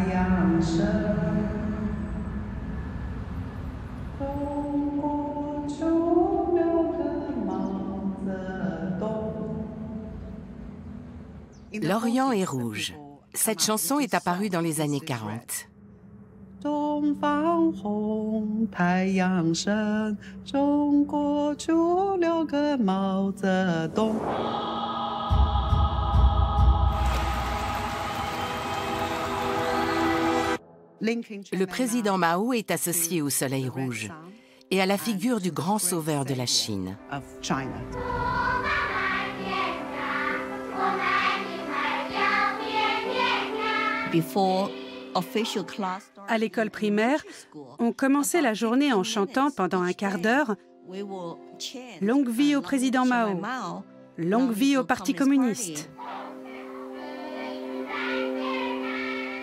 阳升，中国就留个毛泽东。 L'Orient est rouge. Cette chanson est apparue dans les années 40. 东方红，太阳升，中国就留个毛泽东。 Le président Mao est associé au soleil rouge et à la figure du grand sauveur de la Chine. À l'école primaire, on commençait la journée en chantant pendant un quart d'heure « Longue vie au président Mao, longue vie au Parti communiste ».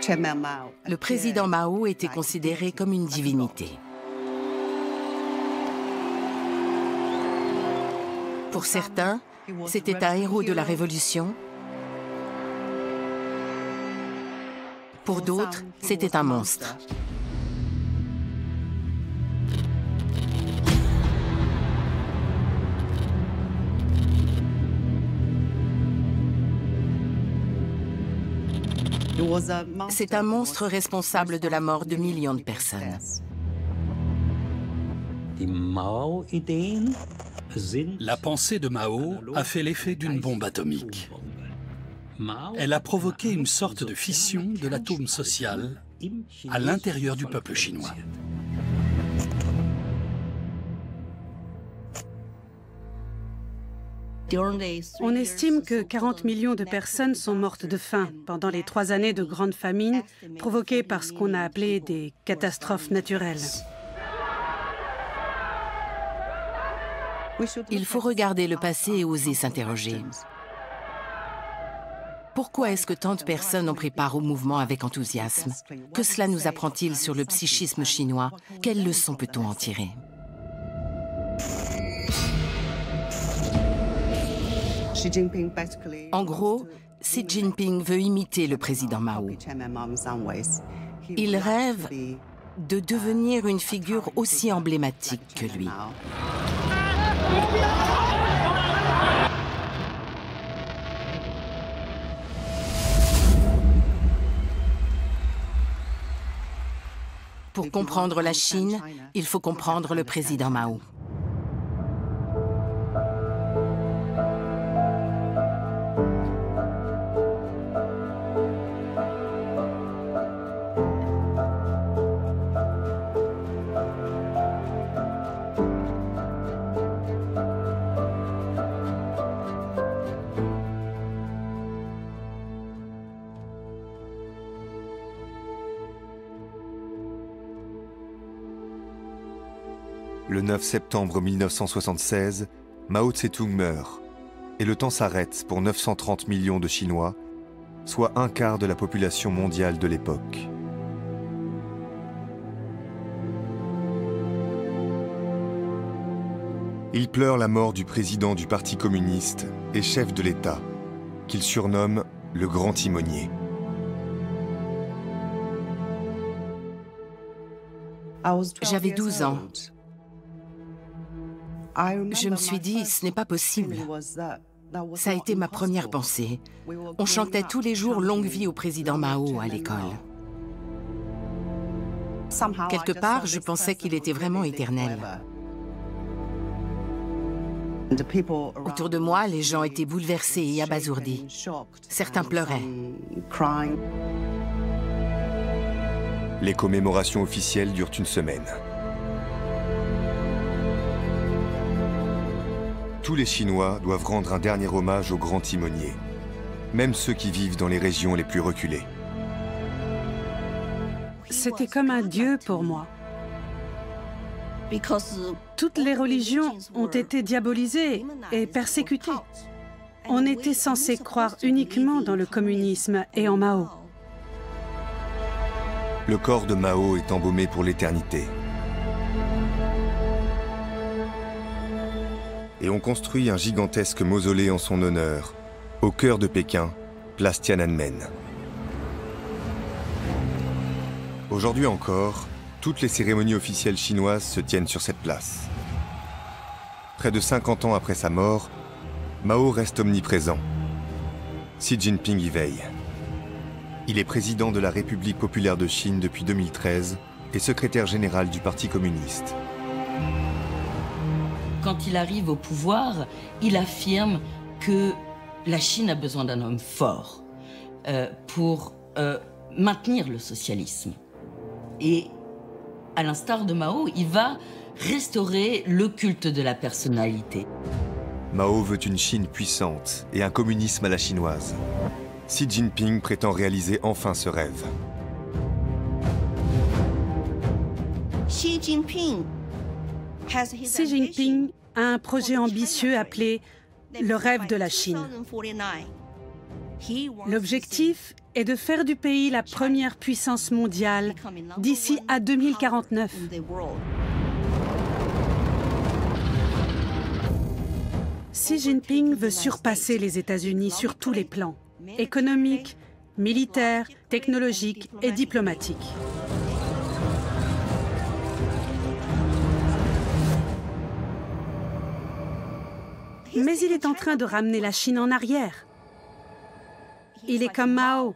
Le président Mao était considéré comme une divinité. Pour certains, c'était un héros de la Révolution. Pour d'autres, c'était un monstre. C'est un monstre responsable de la mort de millions de personnes. La pensée de Mao a fait l'effet d'une bombe atomique. Elle a provoqué une sorte de fission de l'atome social à l'intérieur du peuple chinois. On estime que 40 millions de personnes sont mortes de faim pendant les 3 années de grande famine provoquées par ce qu'on a appelé des catastrophes naturelles. Il faut regarder le passé et oser s'interroger. Pourquoi est-ce que tant de personnes ont pris part au mouvement avec enthousiasme? Que cela nous apprend-il sur le psychisme chinois? Quelles leçons peut-on en tirer? En gros, Xi Jinping veut imiter le président Mao. Il rêve de devenir une figure aussi emblématique que lui. Pour comprendre la Chine, il faut comprendre le président Mao. Le 9 septembre 1976, Mao Tse-tung meurt, et le temps s'arrête pour 930 millions de Chinois, soit un quart de la population mondiale de l'époque. Il pleure la mort du président du Parti communiste et chef de l'État, qu'il surnomme le Grand Timonier. J'avais 12 ans. Je me suis dit, ce n'est pas possible. Ça a été ma première pensée. On chantait tous les jours « Longue vie au président Mao » à l'école. Quelque part, je pensais qu'il était vraiment éternel. Autour de moi, les gens étaient bouleversés et abasourdis. Certains pleuraient. Les commémorations officielles durent une semaine. Tous les Chinois doivent rendre un dernier hommage au grand timonier, même ceux qui vivent dans les régions les plus reculées. C'était comme un dieu pour moi. Toutes les religions ont été diabolisées et persécutées. On était censé croire uniquement dans le communisme et en Mao. Le corps de Mao est embaumé pour l'éternité. Et on construit un gigantesque mausolée en son honneur, au cœur de Pékin, place Tiananmen. Aujourd'hui encore, toutes les cérémonies officielles chinoises se tiennent sur cette place. Près de 50 ans après sa mort, Mao reste omniprésent. Xi Jinping y veille. Il est président de la République populaire de Chine depuis 2013 et secrétaire général du Parti communiste. Quand il arrive au pouvoir, il affirme que la Chine a besoin d'un homme fort pour maintenir le socialisme. Et à l'instar de Mao, il va restaurer le culte de la personnalité. Mao veut une Chine puissante et un communisme à la chinoise. Xi Jinping prétend réaliser enfin ce rêve. Xi Jinping a un projet ambitieux appelé le rêve de la Chine. L'objectif est de faire du pays la première puissance mondiale d'ici à 2049. Xi Jinping veut surpasser les États-Unis sur tous les plans, économiques, militaires, technologiques et diplomatiques. Mais il est en train de ramener la Chine en arrière. Il est comme Mao.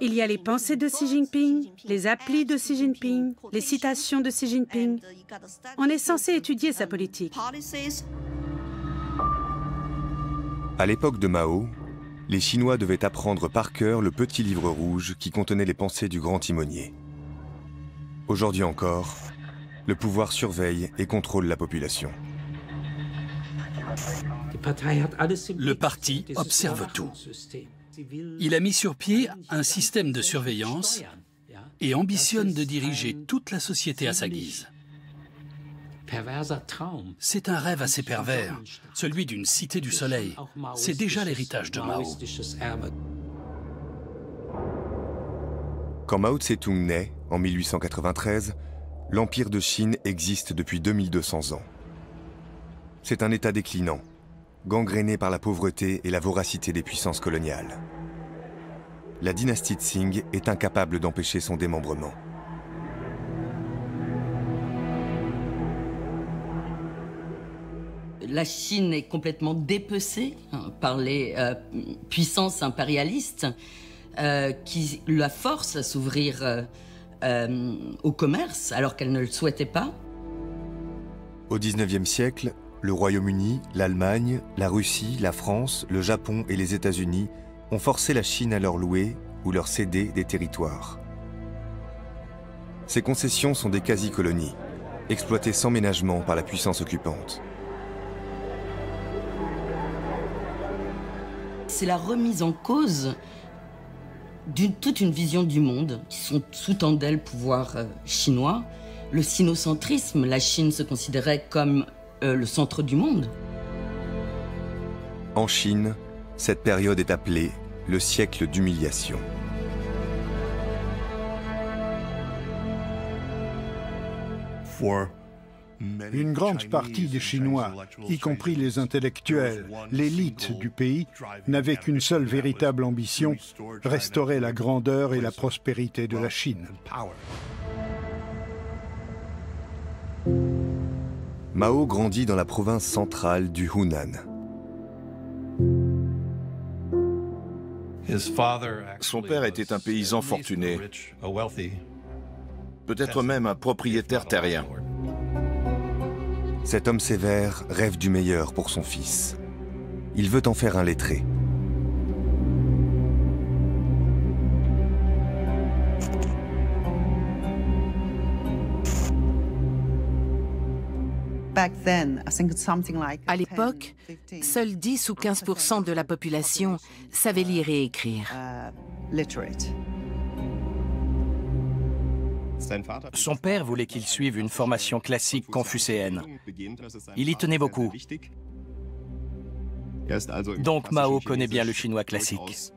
Il y a les pensées de Xi Jinping, les applis de Xi Jinping, les citations de Xi Jinping. On est censé étudier sa politique. À l'époque de Mao, les Chinois devaient apprendre par cœur le petit livre rouge qui contenait les pensées du grand timonier. Aujourd'hui encore, le pouvoir surveille et contrôle la population. Le parti observe tout. Il a mis sur pied un système de surveillance et ambitionne de diriger toute la société à sa guise. C'est un rêve assez pervers, celui d'une cité du soleil. C'est déjà l'héritage de Mao. Quand Mao Tse-tung naît, en 1893, l'Empire de Chine existe depuis 2200 ans. C'est un État déclinant, gangréné par la pauvreté et la voracité des puissances coloniales. La dynastie Qing est incapable d'empêcher son démembrement. La Chine est complètement dépecée par les puissances impérialistes qui la forcent à s'ouvrir au commerce alors qu'elle ne le souhaitait pas. Au XIXe siècle, le Royaume-Uni, l'Allemagne, la Russie, la France, le Japon et les États-Unis ont forcé la Chine à leur louer ou leur céder des territoires. Ces concessions sont des quasi-colonies, exploitées sans ménagement par la puissance occupante. C'est la remise en cause toute une vision du monde qui sous-tendait le pouvoir chinois. Le sinocentrisme, la Chine se considérait comme le centre du monde. En Chine, cette période est appelée le siècle d'humiliation. Une grande partie des Chinois, y compris les intellectuels, l'élite du pays, n'avaient qu'une seule véritable ambition, restaurer la grandeur et la prospérité de la Chine. Mao grandit dans la province centrale du Hunan. Son père était un paysan fortuné, peut-être même un propriétaire terrien. Cet homme sévère rêve du meilleur pour son fils. Il veut en faire un lettré. À l'époque, seuls 10 ou 15% de la population savaient lire et écrire. Son père voulait qu'il suive une formation classique confucéenne. Il y tenait beaucoup. Donc Mao connaît bien le chinois classique.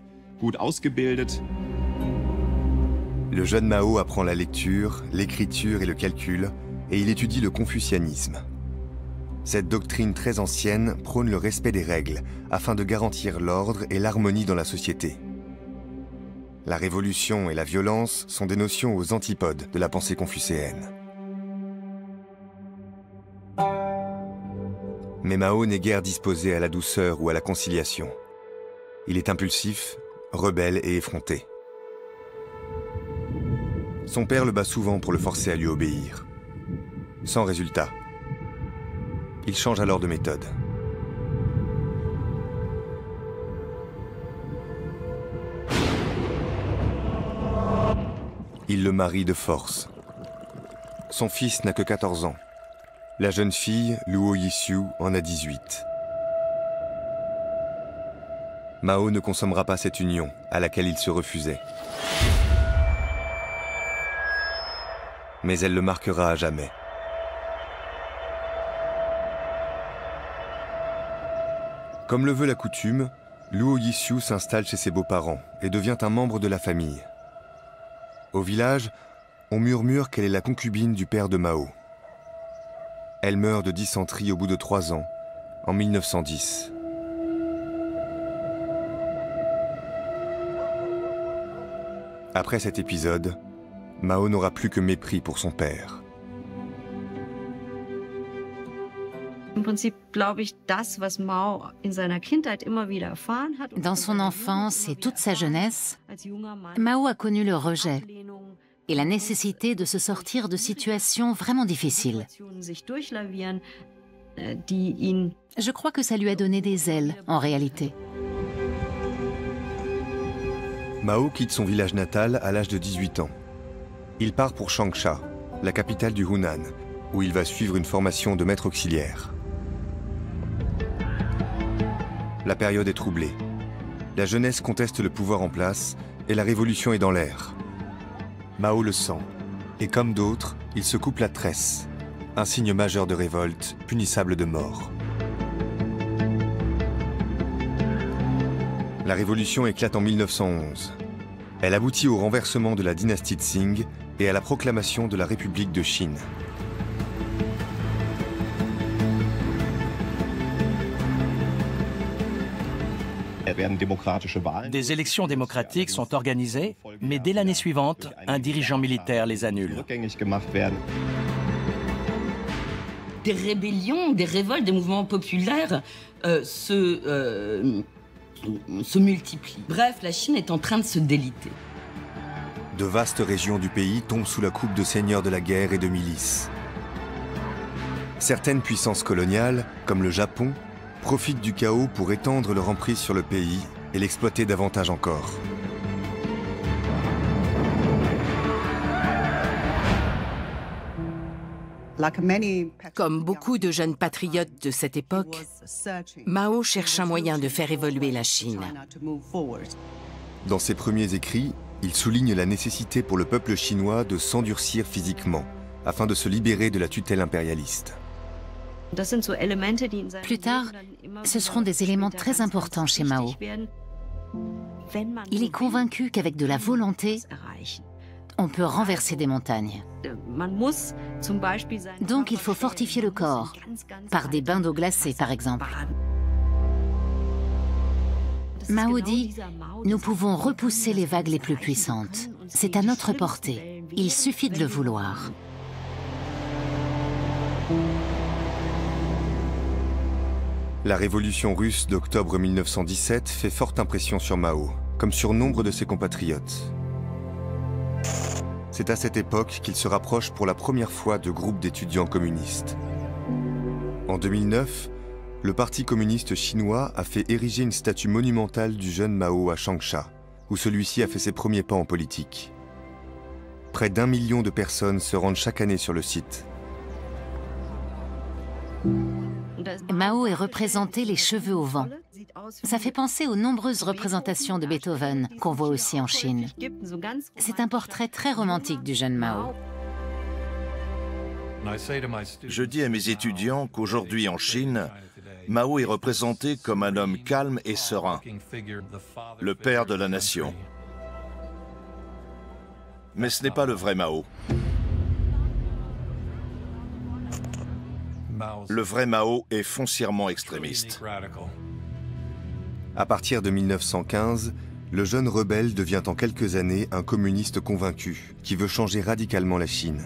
Le jeune Mao apprend la lecture, l'écriture et le calcul, et il étudie le confucianisme. Cette doctrine très ancienne prône le respect des règles, afin de garantir l'ordre et l'harmonie dans la société. La révolution et la violence sont des notions aux antipodes de la pensée confucéenne. Mais Mao n'est guère disposé à la douceur ou à la conciliation. Il est impulsif, rebelle et effronté. Son père le bat souvent pour le forcer à lui obéir. Sans résultat. Il change alors de méthode. Il le marie de force. Son fils n'a que 14 ans. La jeune fille, Luo Yisiu, en a 18. Mao ne consommera pas cette union, à laquelle il se refusait. Mais elle le marquera à jamais. Comme le veut la coutume, Luo Yisiu s'installe chez ses beaux-parents et devient un membre de la famille. Au village, on murmure qu'elle est la concubine du père de Mao. Elle meurt de dysenterie au bout de 3 ans, en 1910. Après cet épisode, Mao n'aura plus que mépris pour son père. Dans son enfance et toute sa jeunesse, Mao a connu le rejet et la nécessité de se sortir de situations vraiment difficiles. Je crois que ça lui a donné des ailes, en réalité. Mao quitte son village natal à l'âge de 18 ans. Il part pour Changsha, la capitale du Hunan, où il va suivre une formation de maître auxiliaire. La période est troublée. La jeunesse conteste le pouvoir en place et la révolution est dans l'air. Mao le sent, et comme d'autres, il se coupe la tresse, un signe majeur de révolte, punissable de mort. La révolution éclate en 1911. Elle aboutit au renversement de la dynastie Qing et à la proclamation de la République de Chine. Des élections démocratiques sont organisées, mais dès l'année suivante, un dirigeant militaire les annule. Des rébellions, des révoltes, des mouvements populaires se multiplient. Bref, la Chine est en train de se déliter. De vastes régions du pays tombent sous la coupe de seigneurs de la guerre et de milices. Certaines puissances coloniales, comme le Japon, profitent du chaos pour étendre leur emprise sur le pays et l'exploiter davantage encore. Comme beaucoup de jeunes patriotes de cette époque, Mao cherche un moyen de faire évoluer la Chine. Dans ses premiers écrits, il souligne la nécessité pour le peuple chinois de s'endurcir physiquement, afin de se libérer de la tutelle impérialiste. Plus tard, ce seront des éléments très importants chez Mao. Il est convaincu qu'avec de la volonté, on peut renverser des montagnes. Donc il faut fortifier le corps, par des bains d'eau glacée par exemple. Mao dit « Nous pouvons repousser les vagues les plus puissantes. C'est à notre portée. Il suffit de le vouloir. » La révolution russe d'octobre 1917 fait forte impression sur Mao, comme sur nombre de ses compatriotes. C'est à cette époque qu'il se rapproche pour la première fois de groupes d'étudiants communistes. En 2009, le Parti communiste chinois a fait ériger une statue monumentale du jeune Mao à Changsha, où celui-ci a fait ses premiers pas en politique. Près d'1 million de personnes se rendent chaque année sur le site. Mao est représenté les cheveux au vent. Ça fait penser aux nombreuses représentations de Beethoven qu'on voit aussi en Chine. C'est un portrait très romantique du jeune Mao. Je dis à mes étudiants qu'aujourd'hui en Chine, Mao est représenté comme un homme calme et serein, le père de la nation. Mais ce n'est pas le vrai Mao. Le vrai Mao est foncièrement extrémiste. À partir de 1915, le jeune rebelle devient en quelques années un communiste convaincu qui veut changer radicalement la Chine.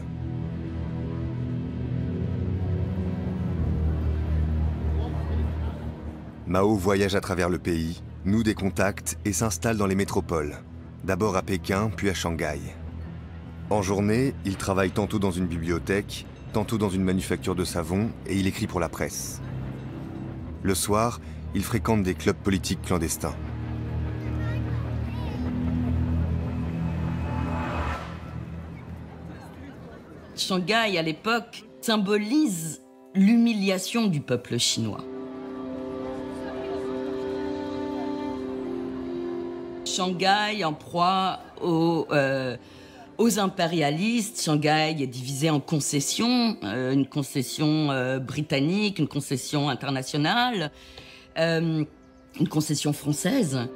Mao voyage à travers le pays, noue des contacts et s'installe dans les métropoles, d'abord à Pékin puis à Shanghai. En journée, il travaille tantôt dans une bibliothèque, tantôt dans une manufacture de savon et il écrit pour la presse. Le soir, il fréquente des clubs politiques clandestins. Shanghai, à l'époque, symbolise l'humiliation du peuple chinois. Shanghai en proie aux impérialistes. Shanghai est divisé en concessions, une concession britannique, une concession internationale, une concession française.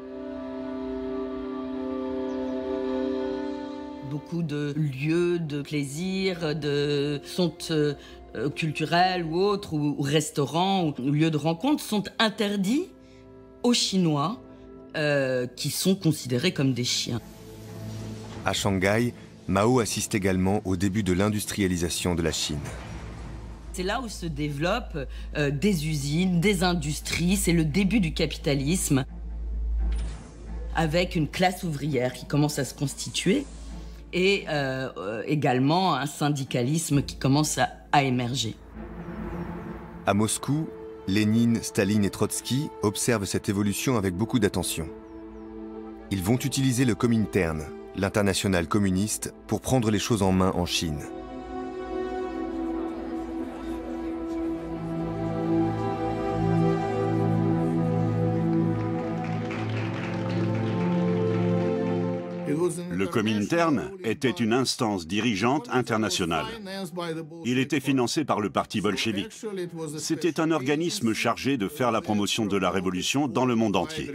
Beaucoup de lieux de plaisir, sont culturels ou autres, ou restaurants, ou lieux de rencontre, sont interdits aux Chinois qui sont considérés comme des chiens. À Shanghai, Mao assiste également au début de l'industrialisation de la Chine. C'est là où se développent des usines, des industries, c'est le début du capitalisme, avec une classe ouvrière qui commence à se constituer et également un syndicalisme qui commence à émerger. À Moscou, Lénine, Staline et Trotsky observent cette évolution avec beaucoup d'attention. Ils vont utiliser le Comintern, l'internationale communiste, pour prendre les choses en main en Chine. Le Comintern était une instance dirigeante internationale. Il était financé par le parti bolchevique. C'était un organisme chargé de faire la promotion de la révolution dans le monde entier.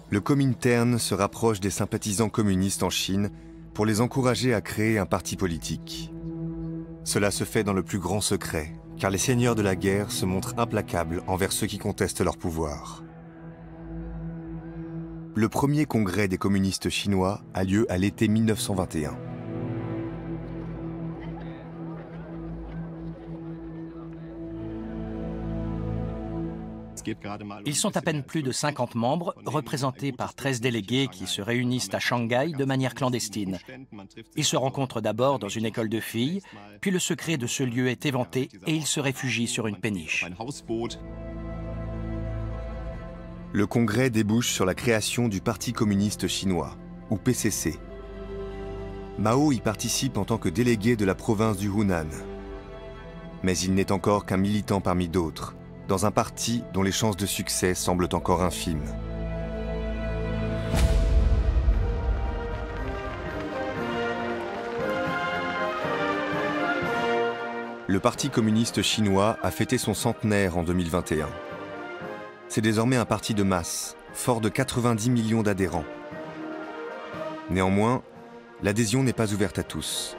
Le Comintern se rapproche des sympathisants communistes en Chine pour les encourager à créer un parti politique. Cela se fait dans le plus grand secret, car les seigneurs de la guerre se montrent implacables envers ceux qui contestent leur pouvoir. Le premier congrès des communistes chinois a lieu à l'été 1921. Ils sont à peine plus de 50 membres, représentés par 13 délégués qui se réunissent à Shanghai de manière clandestine. Ils se rencontrent d'abord dans une école de filles, puis le secret de ce lieu est éventé et ils se réfugient sur une péniche. Le congrès débouche sur la création du Parti communiste chinois, ou PCC. Mao y participe en tant que délégué de la province du Hunan. Mais il n'est encore qu'un militant parmi d'autres, dans un parti dont les chances de succès semblent encore infimes. Le Parti communiste chinois a fêté son centenaire en 2021. C'est désormais un parti de masse, fort de 90 millions d'adhérents. Néanmoins, l'adhésion n'est pas ouverte à tous.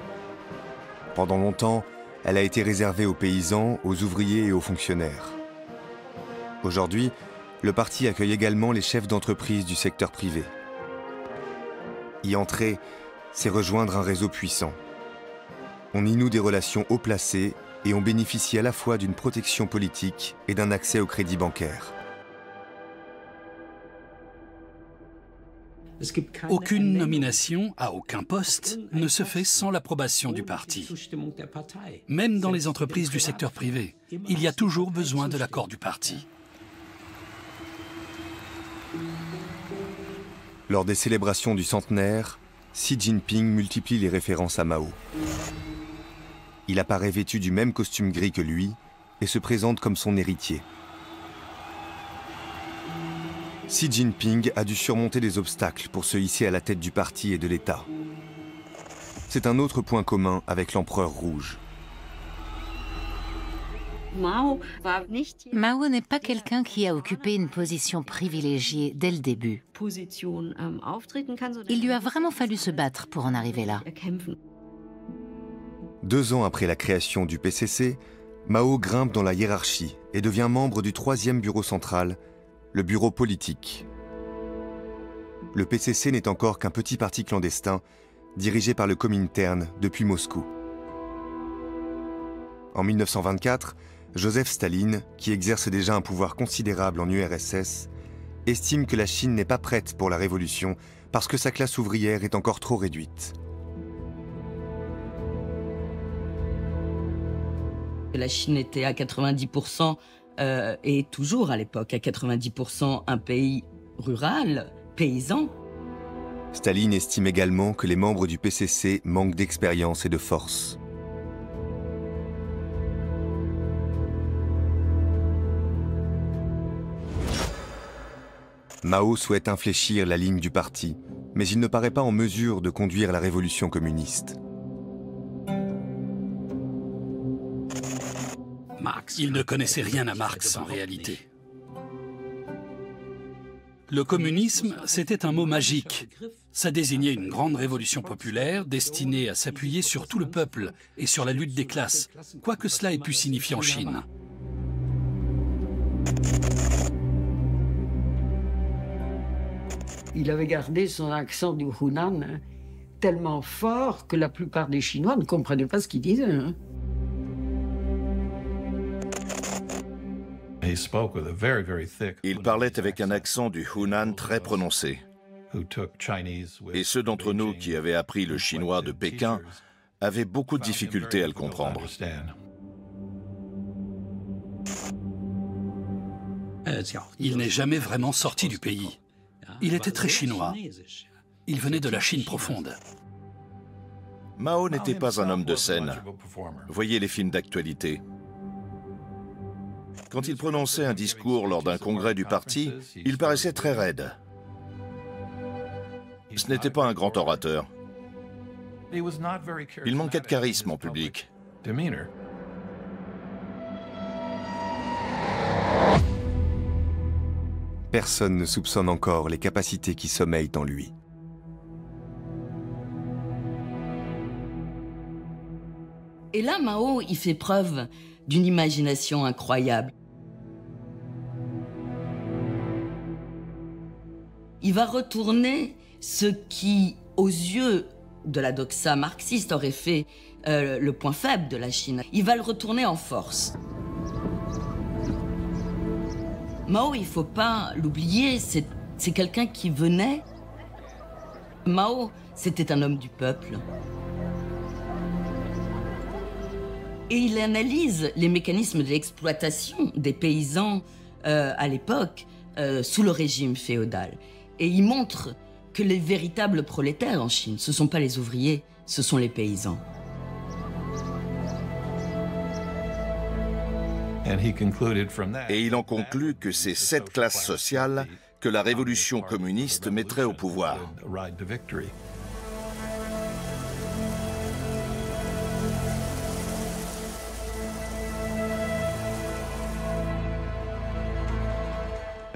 Pendant longtemps, elle a été réservée aux paysans, aux ouvriers et aux fonctionnaires. Aujourd'hui, le parti accueille également les chefs d'entreprise du secteur privé. Y entrer, c'est rejoindre un réseau puissant. On y noue des relations haut placées et on bénéficie à la fois d'une protection politique et d'un accès au crédit bancaire. Aucune nomination à aucun poste ne se fait sans l'approbation du parti. Même dans les entreprises du secteur privé, il y a toujours besoin de l'accord du parti. Lors des célébrations du centenaire, Xi Jinping multiplie les références à Mao. Il apparaît vêtu du même costume gris que lui et se présente comme son héritier. Xi Jinping a dû surmonter des obstacles pour se hisser à la tête du parti et de l'État. C'est un autre point commun avec l'empereur rouge. Mao n'est pas quelqu'un qui a occupé une position privilégiée dès le début. Il lui a vraiment fallu se battre pour en arriver là. 2 ans après la création du PCC, Mao grimpe dans la hiérarchie et devient membre du 3e bureau central, le bureau politique. Le PCC n'est encore qu'un petit parti clandestin dirigé par le Komintern depuis Moscou. En 1924, Joseph Staline, qui exerce déjà un pouvoir considérable en URSS, estime que la Chine n'est pas prête pour la révolution parce que sa classe ouvrière est encore trop réduite. La Chine était à 90%, et toujours à l'époque à 90% un pays rural, paysan. Staline estime également que les membres du PCC manquent d'expérience et de force. Mao souhaite infléchir la ligne du parti, mais il ne paraît pas en mesure de conduire la révolution communiste. Il ne connaissait rien à Marx en réalité. Le communisme, c'était un mot magique. Ça désignait une grande révolution populaire destinée à s'appuyer sur tout le peuple et sur la lutte des classes, quoi que cela ait pu signifier en Chine. Il avait gardé son accent du Hunan tellement fort que la plupart des Chinois ne comprenaient pas ce qu'il disait. Hein. Il parlait avec un accent du Hunan très prononcé. Et ceux d'entre nous qui avaient appris le chinois de Pékin avaient beaucoup de difficultés à le comprendre. Il n'est jamais vraiment sorti du pays. Il était très chinois. Il venait de la Chine profonde. Mao n'était pas un homme de scène. Voyez les films d'actualité. Quand il prononçait un discours lors d'un congrès du parti, il paraissait très raide. Ce n'était pas un grand orateur. Il manquait de charisme en public. Personne ne soupçonne encore les capacités qui sommeillent en lui. Et là, Mao, il fait preuve d'une imagination incroyable. Il va retourner ce qui, aux yeux de la doxa marxiste, aurait fait le point faible de la Chine. Il va le retourner en force. Mao, il ne faut pas l'oublier, c'est quelqu'un qui venait. Mao, c'était un homme du peuple. Et il analyse les mécanismes de l'exploitation des paysans à l'époque, sous le régime féodal. Et il montre que les véritables prolétaires en Chine, ce ne sont pas les ouvriers, ce sont les paysans. Et il en conclut que c'est cette classe sociale que la révolution communiste mettrait au pouvoir.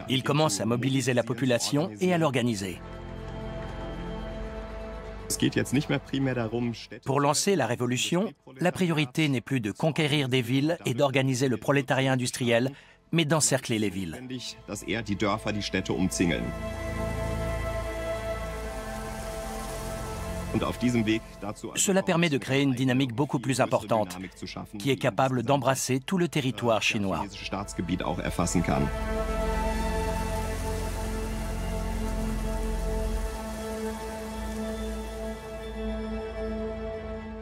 Il commence à mobiliser la population et à l'organiser. Pour lancer la révolution, la priorité n'est plus de conquérir des villes et d'organiser le prolétariat industriel, mais d'encercler les villes. Cela permet de créer une dynamique beaucoup plus importante, qui est capable d'embrasser tout le territoire chinois.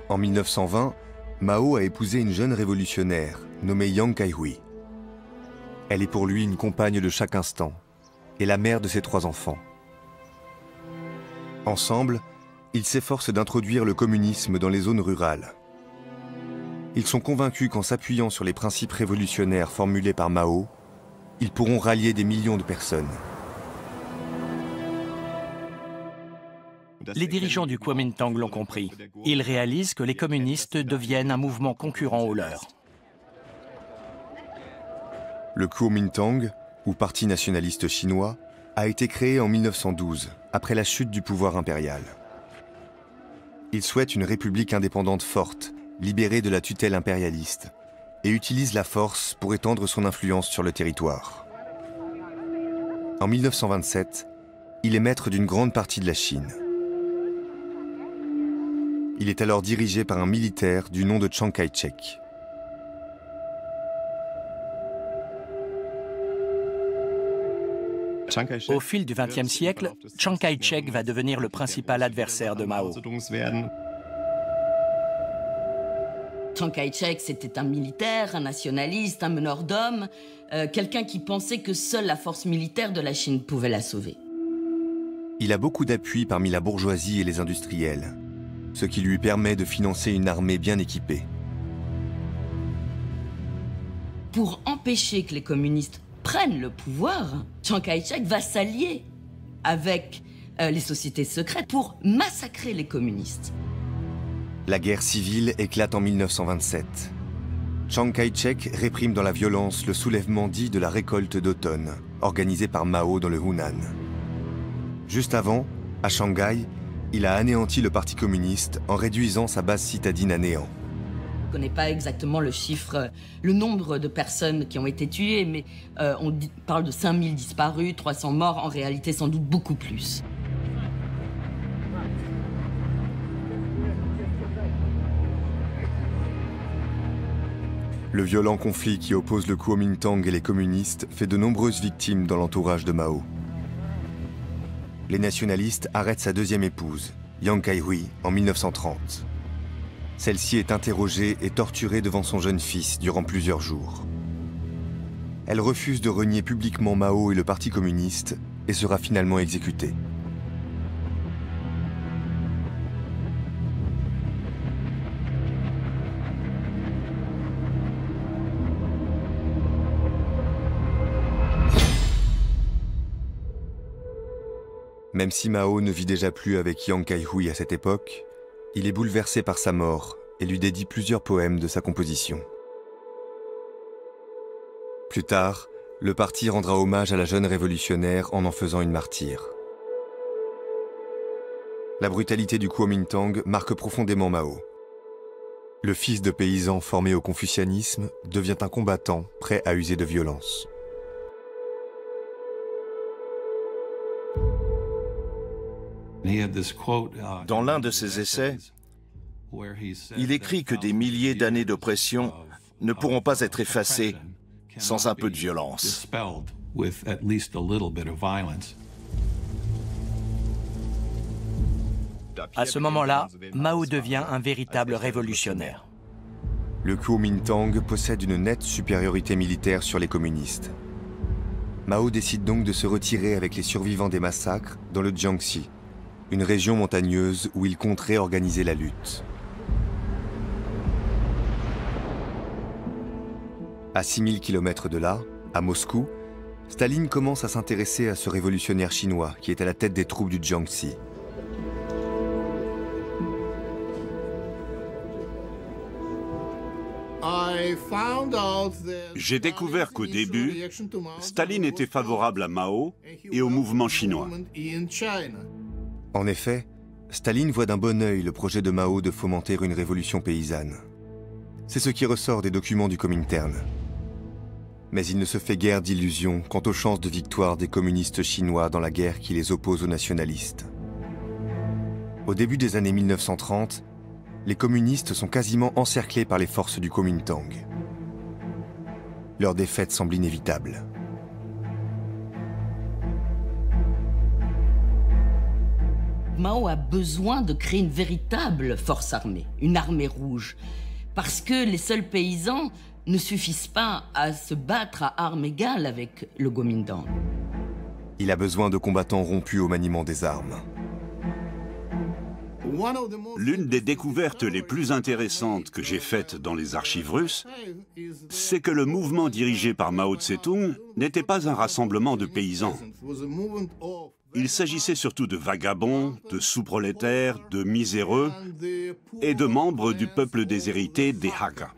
En 1920, Mao a épousé une jeune révolutionnaire nommée Yang Kaihui. Elle est pour lui une compagne de chaque instant et la mère de ses 3 enfants. Ensemble, ils s'efforcent d'introduire le communisme dans les zones rurales. Ils sont convaincus qu'en s'appuyant sur les principes révolutionnaires formulés par Mao, ils pourront rallier des millions de personnes. Les dirigeants du Kuomintang l'ont compris. Ils réalisent que les communistes deviennent un mouvement concurrent au leur. Le Kuomintang, ou Parti nationaliste chinois, a été créé en 1912, après la chute du pouvoir impérial. Il souhaite une république indépendante forte, libérée de la tutelle impérialiste, et utilise la force pour étendre son influence sur le territoire. En 1927, il est maître d'une grande partie de la Chine. Il est alors dirigé par un militaire du nom de Chiang Kai-shek. Au fil du XXe siècle, Chiang Kai-shek va devenir le principal adversaire de Mao. Chiang Kai-shek, c'était un militaire, un nationaliste, un meneur d'hommes, quelqu'un qui pensait que seule la force militaire de la Chine pouvait la sauver. Il a beaucoup d'appui parmi la bourgeoisie et les industriels, ce qui lui permet de financer une armée bien équipée. Pour empêcher que les communistes prennent le pouvoir, Chiang Kai-shek va s'allier avec les sociétés secrètes pour massacrer les communistes. La guerre civile éclate en 1927. Chiang Kai-shek réprime dans la violence le soulèvement dit de la récolte d'automne, organisé par Mao dans le Hunan. Juste avant, à Shanghai, il a anéanti le Parti communiste en réduisant sa base citadine à néant. On ne connaît pas exactement le chiffre, le nombre de personnes qui ont été tuées, mais on parle de 5000 disparus, 300 morts, en réalité sans doute beaucoup plus. Le violent conflit qui oppose le Kuomintang et les communistes fait de nombreuses victimes dans l'entourage de Mao. Les nationalistes arrêtent sa deuxième épouse, Yang Kai-hui, en 1930. Celle-ci est interrogée et torturée devant son jeune fils durant plusieurs jours. Elle refuse de renier publiquement Mao et le Parti communiste et sera finalement exécutée. Même si Mao ne vit déjà plus avec Yang Kai-hui à cette époque, il est bouleversé par sa mort et lui dédie plusieurs poèmes de sa composition. Plus tard, le parti rendra hommage à la jeune révolutionnaire en faisant une martyre. La brutalité du Kuomintang marque profondément Mao. Le fils de paysan formé au confucianisme devient un combattant prêt à user de violence. Dans l'un de ses essais, il écrit que des milliers d'années d'oppression ne pourront pas être effacées sans un peu de violence. À ce moment-là, Mao devient un véritable révolutionnaire. Le Kuomintang possède une nette supériorité militaire sur les communistes. Mao décide donc de se retirer avec les survivants des massacres dans le Jiangxi, une région montagneuse où il compte réorganiser la lutte. À 6000 km de là, à Moscou, Staline commence à s'intéresser à ce révolutionnaire chinois qui est à la tête des troupes du Jiangxi. J'ai découvert qu'au début, Staline était favorable à Mao et au mouvement chinois. En effet, Staline voit d'un bon œil le projet de Mao de fomenter une révolution paysanne. C'est ce qui ressort des documents du Comintern. Mais il ne se fait guère d'illusions quant aux chances de victoire des communistes chinois dans la guerre qui les oppose aux nationalistes. Au début des années 1930, les communistes sont quasiment encerclés par les forces du Kuomintang. Leur défaite semble inévitable. Mao a besoin de créer une véritable force armée, une armée rouge, parce que les seuls paysans ne suffisent pas à se battre à armes égales avec le Kuomintang. Il a besoin de combattants rompus au maniement des armes. L'une des découvertes les plus intéressantes que j'ai faites dans les archives russes, c'est que le mouvement dirigé par Mao Tse-tung n'était pas un rassemblement de paysans. Il s'agissait surtout de vagabonds, de sous-prolétaires, de miséreux et de membres du peuple déshérité des Hakka.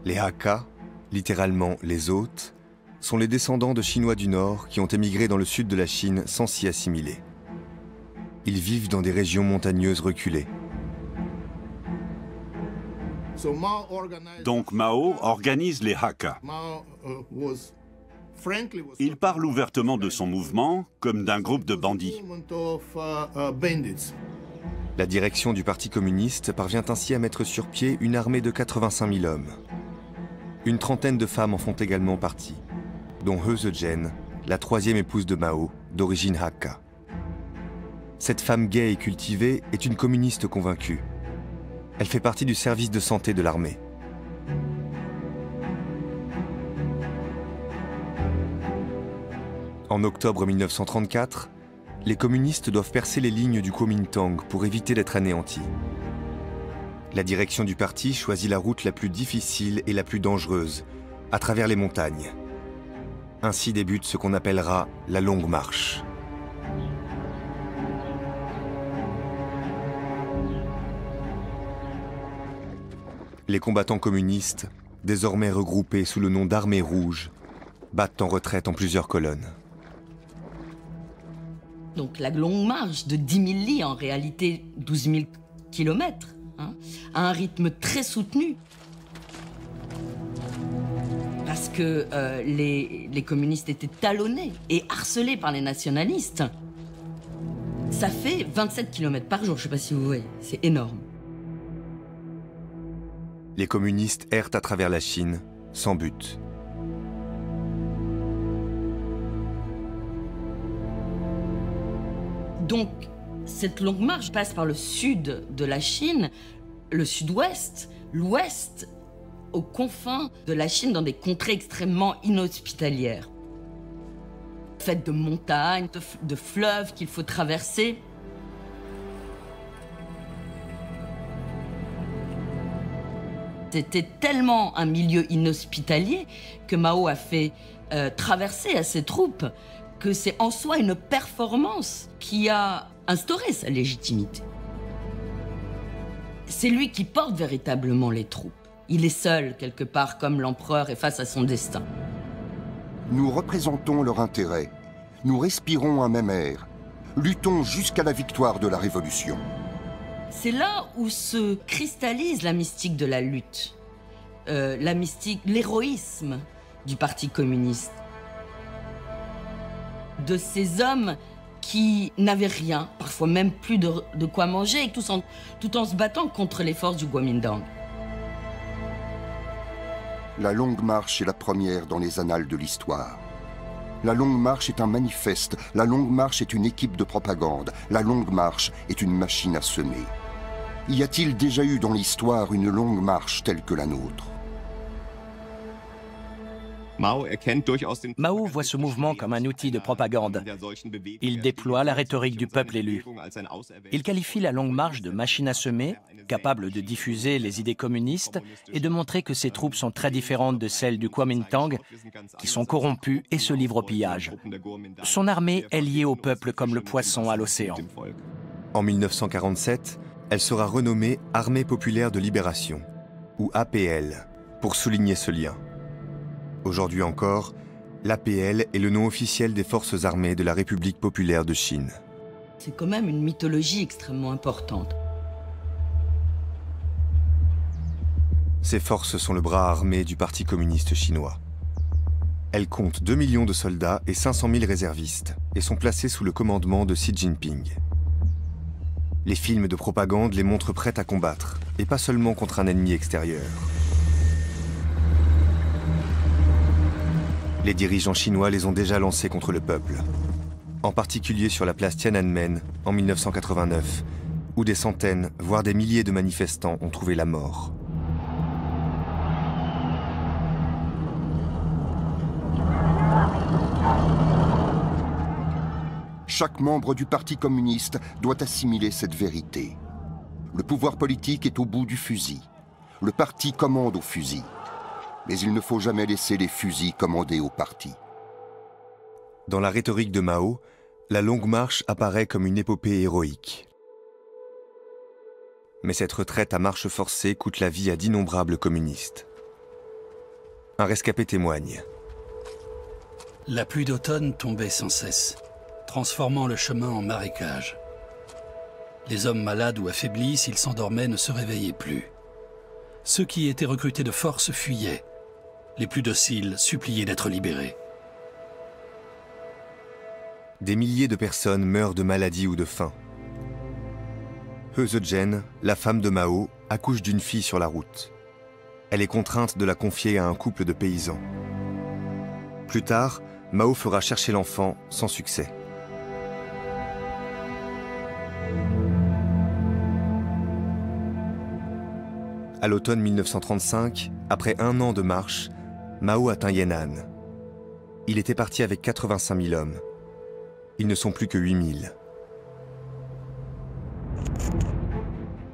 Les Hakka, littéralement les hôtes, sont les descendants de Chinois du Nord qui ont émigré dans le sud de la Chine sans s'y assimiler. Ils vivent dans des régions montagneuses reculées. Donc Mao organise les Hakka. Il parle ouvertement de son mouvement comme d'un groupe de bandits. La direction du Parti communiste parvient ainsi à mettre sur pied une armée de 85 000 hommes. Une trentaine de femmes en font également partie, dont He Zhejian, la troisième épouse de Mao, d'origine Hakka. Cette femme gaie et cultivée est une communiste convaincue. Elle fait partie du service de santé de l'armée. En octobre 1934, les communistes doivent percer les lignes du Kuomintang pour éviter d'être anéantis. La direction du parti choisit la route la plus difficile et la plus dangereuse, à travers les montagnes. Ainsi débute ce qu'on appellera la Longue Marche. Les combattants communistes, désormais regroupés sous le nom d'Armée rouge, battent en retraite en plusieurs colonnes. Donc la longue marche de 10 000 li, en réalité 12 000 kilomètres, à un rythme très soutenu. Parce que les communistes étaient talonnés et harcelés par les nationalistes. Ça fait 27 kilomètres par jour, je ne sais pas si vous voyez, c'est énorme. Les communistes errent à travers la Chine, sans but. Donc, cette longue marche passe par le sud de la Chine, le sud-ouest, l'ouest, aux confins de la Chine, dans des contrées extrêmement inhospitalières. Faites de montagnes, de fleuves qu'il faut traverser. C'était tellement un milieu inhospitalier que Mao a fait traverser à ses troupes que c'est en soi une performance qui a instauré sa légitimité. C'est lui qui porte véritablement les troupes. Il est seul, quelque part, comme l'empereur est face à son destin. Nous représentons leur intérêt. Nous respirons un même air. Luttons jusqu'à la victoire de la Révolution. C'est là où se cristallise la mystique de la lutte. La mystique, l'héroïsme du Parti communiste. De ces hommes qui n'avaient rien, parfois même plus de quoi manger, tout en se battant contre les forces du Kuomintang. La Longue Marche est la première dans les annales de l'histoire. La Longue Marche est un manifeste, la Longue Marche est une équipe de propagande, la Longue Marche est une machine à semer. Y a-t-il déjà eu dans l'histoire une longue marche telle que la nôtre? Mao voit ce mouvement comme un outil de propagande. Il déploie la rhétorique du peuple élu. Il qualifie la Longue Marche de machine à semer, capable de diffuser les idées communistes et de montrer que ses troupes sont très différentes de celles du Kuomintang, qui sont corrompues et se livrent au pillage. Son armée est liée au peuple comme le poisson à l'océan. En 1947, elle sera renommée Armée populaire de libération, ou APL, pour souligner ce lien. Aujourd'hui encore, l'APL est le nom officiel des forces armées de la République populaire de Chine. C'est quand même une mythologie extrêmement importante. Ces forces sont le bras armé du Parti communiste chinois. Elles comptent 2 millions de soldats et 500 000 réservistes et sont placées sous le commandement de Xi Jinping. Les films de propagande les montrent prêtes à combattre, et pas seulement contre un ennemi extérieur. Les dirigeants chinois les ont déjà lancés contre le peuple, en particulier sur la place Tiananmen en 1989, où des centaines, voire des milliers de manifestants ont trouvé la mort. Chaque membre du Parti communiste doit assimiler cette vérité. Le pouvoir politique est au bout du fusil. Le parti commande au fusil. Mais il ne faut jamais laisser les fusils commander au parti. Dans la rhétorique de Mao, la Longue Marche apparaît comme une épopée héroïque. Mais cette retraite à marche forcée coûte la vie à d'innombrables communistes. Un rescapé témoigne. La pluie d'automne tombait sans cesse, transformant le chemin en marécage. Les hommes malades ou affaiblis, s'ils s'endormaient, ne se réveillaient plus. Ceux qui étaient recrutés de force fuyaient. Les plus dociles suppliaient d'être libérés. Des milliers de personnes meurent de maladie ou de faim. He Zhejian, la femme de Mao, accouche d'une fille sur la route. Elle est contrainte de la confier à un couple de paysans. Plus tard, Mao fera chercher l'enfant sans succès. À l'automne 1935, après un an de marche, Mao atteint Yan'an. Il était parti avec 85 000 hommes. Ils ne sont plus que 8 000.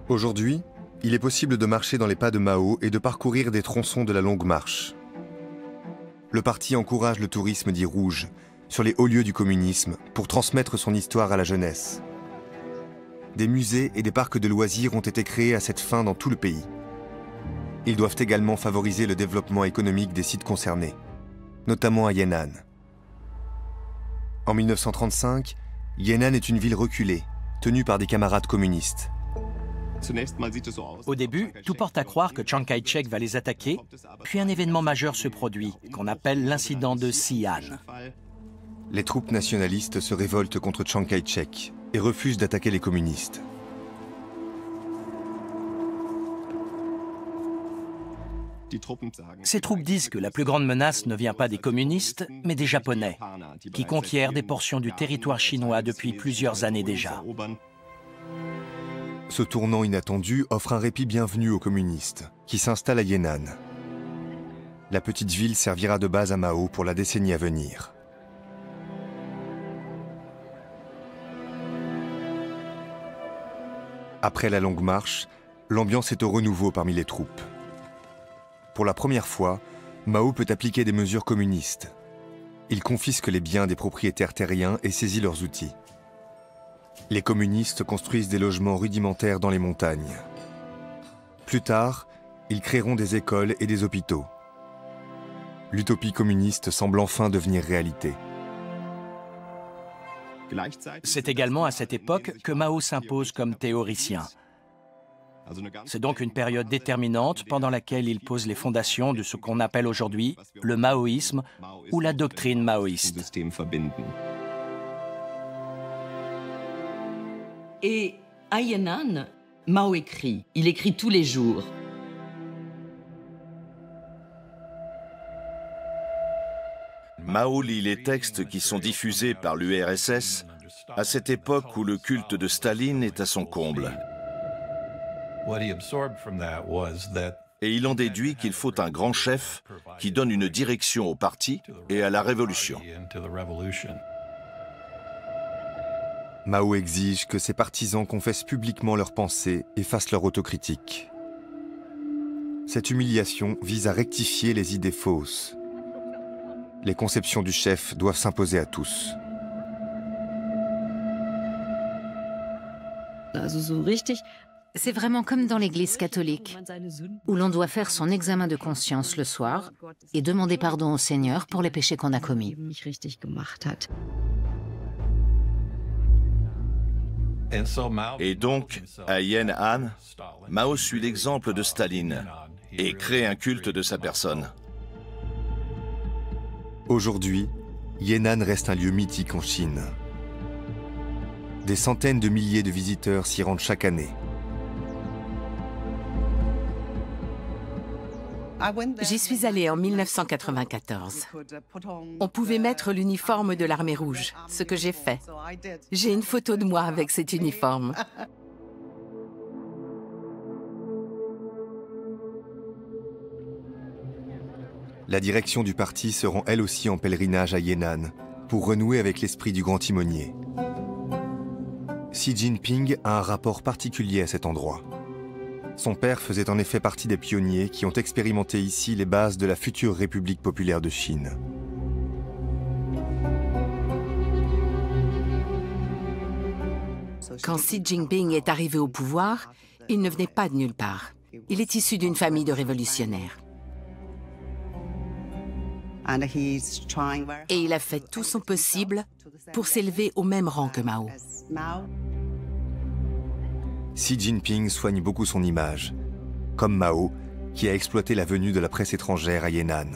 Aujourd'hui, il est possible de marcher dans les pas de Mao et de parcourir des tronçons de la Longue Marche. Le parti encourage le tourisme dit rouge sur les hauts lieux du communisme pour transmettre son histoire à la jeunesse. Des musées et des parcs de loisirs ont été créés à cette fin dans tout le pays. Ils doivent également favoriser le développement économique des sites concernés, notamment à Yan'an. En 1935, Yan'an est une ville reculée, tenue par des camarades communistes. Au début, tout porte à croire que Chiang Kai-shek va les attaquer, puis un événement majeur se produit, qu'on appelle l'incident de Xi'an. Les troupes nationalistes se révoltent contre Chiang Kai-shek et refusent d'attaquer les communistes. Ces troupes disent que la plus grande menace ne vient pas des communistes, mais des Japonais, qui conquièrent des portions du territoire chinois depuis plusieurs années déjà. Ce tournant inattendu offre un répit bienvenu aux communistes, qui s'installent à Yan'an. La petite ville servira de base à Mao pour la décennie à venir. Après la longue marche, l'ambiance est au renouveau parmi les troupes. Pour la première fois, Mao peut appliquer des mesures communistes. Il confisque les biens des propriétaires terriens et saisit leurs outils. Les communistes construisent des logements rudimentaires dans les montagnes. Plus tard, ils créeront des écoles et des hôpitaux. L'utopie communiste semble enfin devenir réalité. C'est également à cette époque que Mao s'impose comme théoricien. C'est donc une période déterminante pendant laquelle il pose les fondations de ce qu'on appelle aujourd'hui le maoïsme ou la doctrine maoïste. Et à Yan'an, Mao écrit. Il écrit tous les jours. Mao lit les textes qui sont diffusés par l'URSS à cette époque où le culte de Staline est à son comble. Et il en déduit qu'il faut un grand chef qui donne une direction au parti et à la révolution. Mao exige que ses partisans confessent publiquement leurs pensées et fassent leur autocritique. Cette humiliation vise à rectifier les idées fausses. Les conceptions du chef doivent s'imposer à tous. C'est vraiment comme dans l'Église catholique, où l'on doit faire son examen de conscience le soir et demander pardon au Seigneur pour les péchés qu'on a commis. Et donc, à Yan'an, Mao suit l'exemple de Staline et crée un culte de sa personne. Aujourd'hui, Yan'an reste un lieu mythique en Chine. Des centaines de milliers de visiteurs s'y rendent chaque année. J'y suis allée en 1994. On pouvait mettre l'uniforme de l'armée rouge, ce que j'ai fait. J'ai une photo de moi avec cet uniforme. La direction du parti se rend elle aussi en pèlerinage à Yan'an pour renouer avec l'esprit du grand timonier. Xi Jinping a un rapport particulier à cet endroit. Son père faisait en effet partie des pionniers qui ont expérimenté ici les bases de la future République populaire de Chine. Quand Xi Jinping est arrivé au pouvoir, il ne venait pas de nulle part. Il est issu d'une famille de révolutionnaires. Et il a fait tout son possible pour s'élever au même rang que Mao. Xi Jinping soigne beaucoup son image, comme Mao, qui a exploité la venue de la presse étrangère à Yan'an.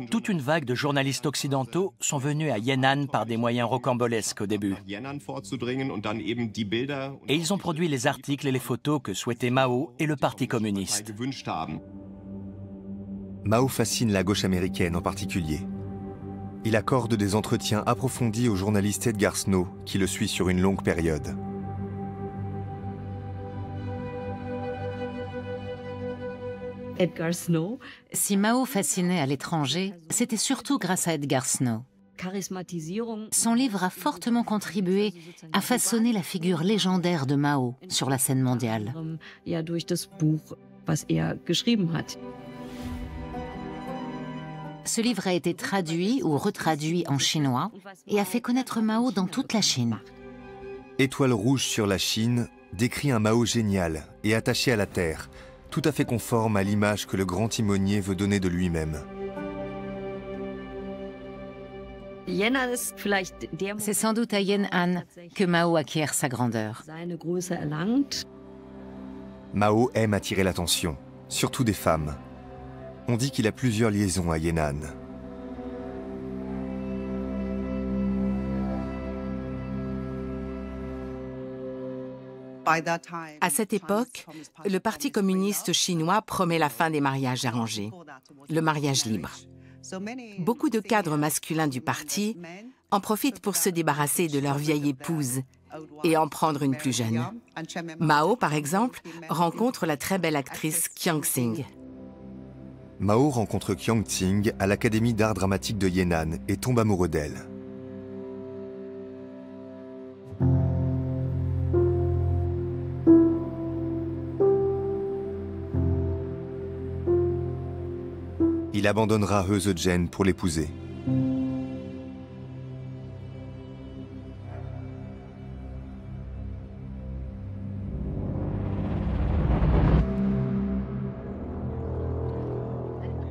Toute une vague de journalistes occidentaux sont venus à Yan'an par des moyens rocambolesques au début. Et ils ont produit les articles et les photos que souhaitaient Mao et le Parti communiste. Mao fascine la gauche américaine en particulier. Il accorde des entretiens approfondis au journaliste Edgar Snow, qui le suit sur une longue période. Edgar Snow. Si Mao fascinait à l'étranger, c'était surtout grâce à Edgar Snow. Son livre a fortement contribué à façonner la figure légendaire de Mao sur la scène mondiale. Ce livre a été traduit ou retraduit en chinois et a fait connaître Mao dans toute la Chine. Étoile rouge sur la Chine décrit un Mao génial et attaché à la terre, tout à fait conforme à l'image que le grand timonier veut donner de lui-même. C'est sans doute à Yan'an que Mao acquiert sa grandeur. Mao aime attirer l'attention, surtout des femmes. On dit qu'il a plusieurs liaisons à Yan'an. À cette époque, le Parti communiste chinois promet la fin des mariages arrangés, le mariage libre. Beaucoup de cadres masculins du parti en profitent pour se débarrasser de leur vieille épouse et en prendre une plus jeune. Mao, par exemple, rencontre la très belle actrice Qiang Xing. Mao rencontre Qiang Xing à l'Académie d'art dramatique de Yan'an et tombe amoureux d'elle. Il abandonnera He Zhenjiang pour l'épouser.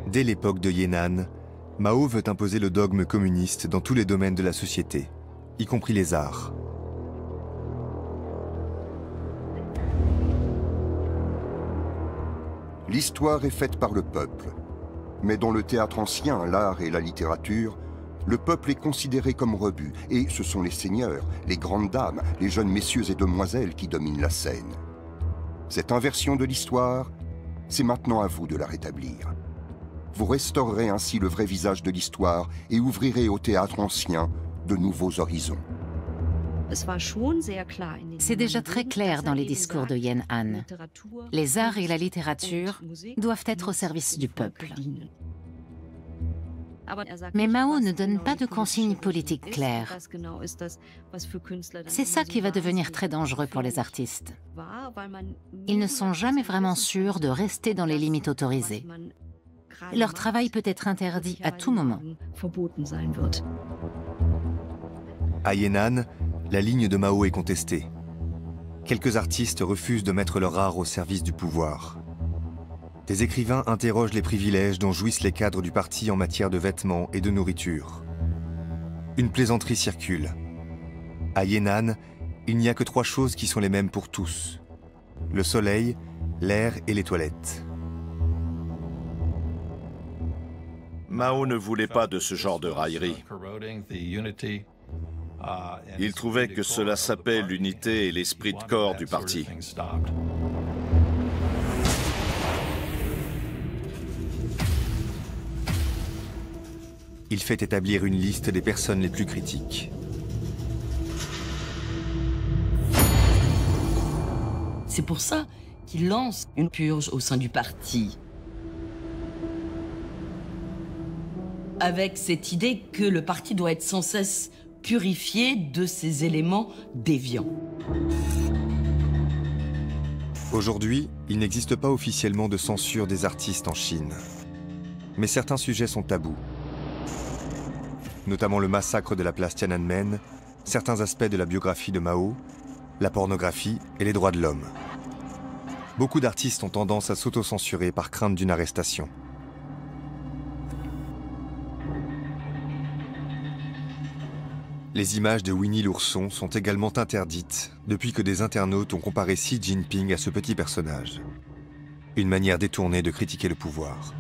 Dès l'époque de Yan'an, Mao veut imposer le dogme communiste dans tous les domaines de la société, y compris les arts. L'histoire est faite par le peuple. Mais dans le théâtre ancien, l'art et la littérature, le peuple est considéré comme rebut, et ce sont les seigneurs, les grandes dames, les jeunes messieurs et demoiselles qui dominent la scène. Cette inversion de l'histoire, c'est maintenant à vous de la rétablir. Vous restaurerez ainsi le vrai visage de l'histoire et ouvrirez au théâtre ancien de nouveaux horizons. C'est déjà très clair dans les discours de Yan'an. Les arts et la littérature doivent être au service du peuple. Mais Mao ne donne pas de consignes politiques claires. C'est ça qui va devenir très dangereux pour les artistes. Ils ne sont jamais vraiment sûrs de rester dans les limites autorisées. Leur travail peut être interdit à tout moment. À Yan'an, la ligne de Mao est contestée. Quelques artistes refusent de mettre leur art au service du pouvoir. Des écrivains interrogent les privilèges dont jouissent les cadres du parti en matière de vêtements et de nourriture. Une plaisanterie circule. À Yan'an, il n'y a que 3 choses qui sont les mêmes pour tous: le soleil, l'air et les toilettes. Mao ne voulait pas de ce genre de raillerie. Il trouvait que cela sapait l'unité et l'esprit de corps du parti. Il fait établir une liste des personnes les plus critiques. C'est pour ça qu'il lance une purge au sein du parti. Avec cette idée que le parti doit être sans cesse purifié de ces éléments déviants. Aujourd'hui, il n'existe pas officiellement de censure des artistes en Chine. Mais certains sujets sont tabous. Notamment le massacre de la place Tiananmen, certains aspects de la biographie de Mao, la pornographie et les droits de l'homme. Beaucoup d'artistes ont tendance à s'auto-censurer par crainte d'une arrestation. Les images de Winnie l'ourson sont également interdites depuis que des internautes ont comparé Xi Jinping à ce petit personnage. Une manière détournée de critiquer le pouvoir.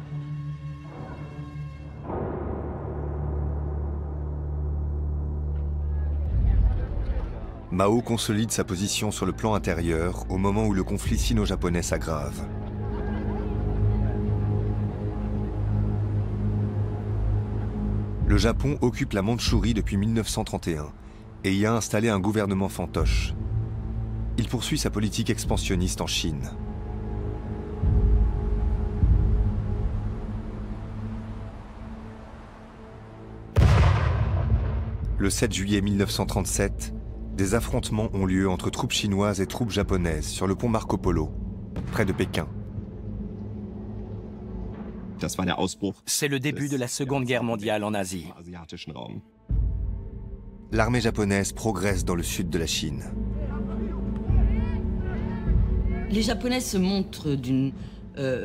Mao consolide sa position sur le plan intérieur au moment où le conflit sino-japonais s'aggrave. Le Japon occupe la Mandchourie depuis 1931 et y a installé un gouvernement fantoche. Il poursuit sa politique expansionniste en Chine. Le 7 juillet 1937, des affrontements ont lieu entre troupes chinoises et troupes japonaises sur le pont Marco Polo, près de Pékin. C'est le début de la Seconde Guerre mondiale en Asie. L'armée japonaise progresse dans le sud de la Chine. Les Japonais se montrent d'une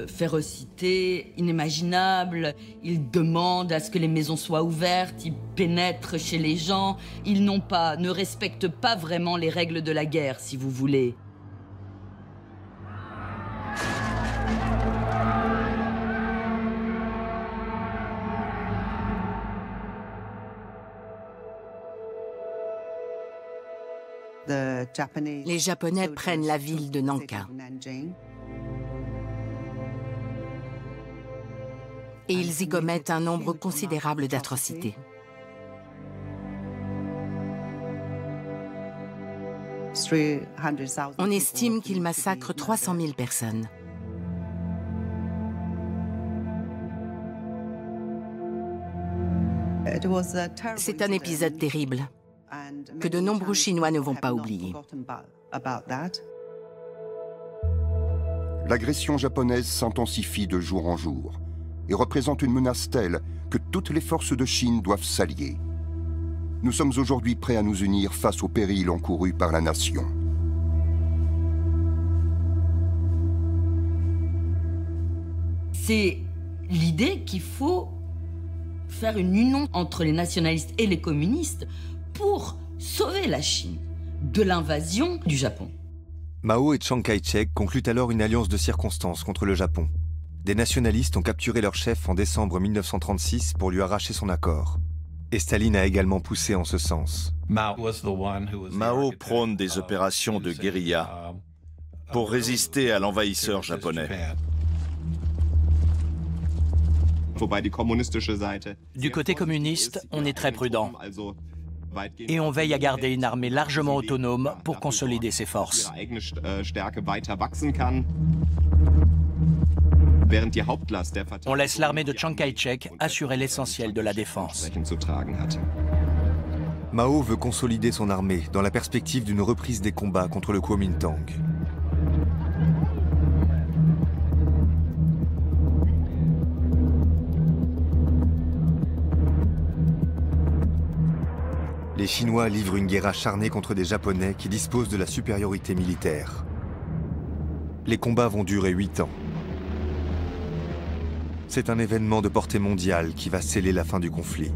férocité inimaginable. Ils demandent à ce que les maisons soient ouvertes, ils pénètrent chez les gens. Ils ne respectent pas vraiment les règles de la guerre, si vous voulez. Les Japonais prennent la ville de Nankin. Et ils y commettent un nombre considérable d'atrocités. On estime qu'ils massacrent 300 000 personnes. C'est un épisode terrible que de nombreux Chinois ne vont pas oublier. L'agression japonaise s'intensifie de jour en jour et représente une menace telle que toutes les forces de Chine doivent s'allier. Nous sommes aujourd'hui prêts à nous unir face au péril encouru par la nation. C'est l'idée qu'il faut faire une union entre les nationalistes et les communistes pour sauver la Chine de l'invasion du Japon. Mao et Chiang Kai-shek concluent alors une alliance de circonstances contre le Japon. Des nationalistes ont capturé leur chef en décembre 1936 pour lui arracher son accord. Et Staline a également poussé en ce sens. Mao prône des opérations de guérilla pour résister à l'envahisseur japonais. Du côté communiste, on est très prudent. Et on veille à garder une armée largement autonome pour consolider ses forces. On laisse l'armée de Chiang Kai-shek assurer l'essentiel de la défense. Mao veut consolider son armée dans la perspective d'une reprise des combats contre le Kuomintang. Les Chinois livrent une guerre acharnée contre des Japonais qui disposent de la supériorité militaire. Les combats vont durer 8 ans. C'est un événement de portée mondiale qui va sceller la fin du conflit.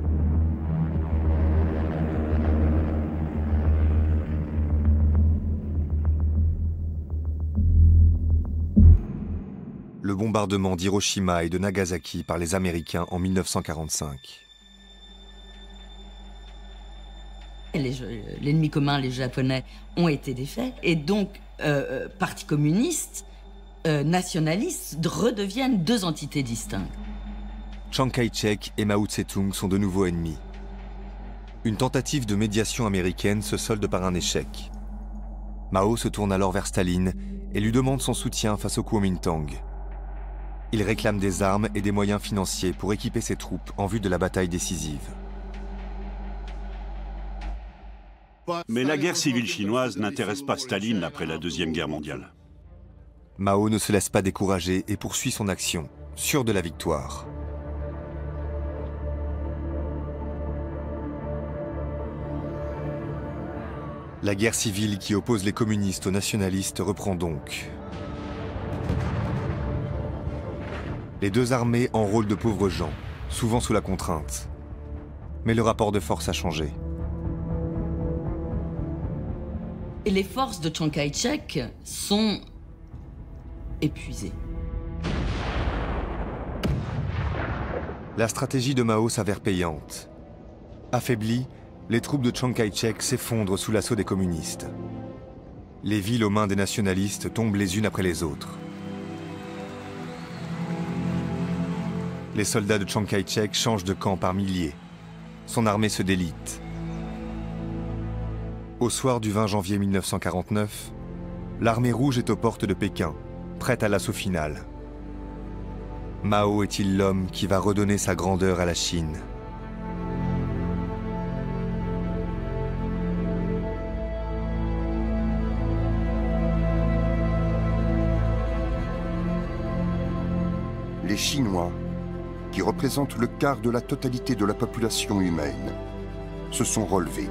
Le bombardement d'Hiroshima et de Nagasaki par les Américains en 1945. L'ennemi commun, les Japonais, ont été défaits. Et donc, Parti communiste, nationalistes, redeviennent deux entités distinctes. Chiang Kai-shek et Mao Tse-tung sont de nouveaux ennemis. Une tentative de médiation américaine se solde par un échec. Mao se tourne alors vers Staline et lui demande son soutien face au Kuomintang. Il réclame des armes et des moyens financiers pour équiper ses troupes en vue de la bataille décisive. Mais la guerre civile chinoise n'intéresse pas Staline après la Deuxième Guerre mondiale. Mao ne se laisse pas décourager et poursuit son action, sûr de la victoire. La guerre civile qui oppose les communistes aux nationalistes reprend donc. Les deux armées enrôlent de pauvres gens, souvent sous la contrainte. Mais le rapport de force a changé. Et les forces de Chiang Kai-shek sont épuisées. La stratégie de Mao s'avère payante. Affaiblis, les troupes de Chiang Kai-shek s'effondrent sous l'assaut des communistes. Les villes aux mains des nationalistes tombent les unes après les autres. Les soldats de Chiang Kai-shek changent de camp par milliers. Son armée se délite. Au soir du 20 janvier 1949, l'armée rouge est aux portes de Pékin, prête à l'assaut final. Mao est-il l'homme qui va redonner sa grandeur à la Chine ? Les Chinois, qui représentent le quart de la totalité de la population humaine, se sont relevés.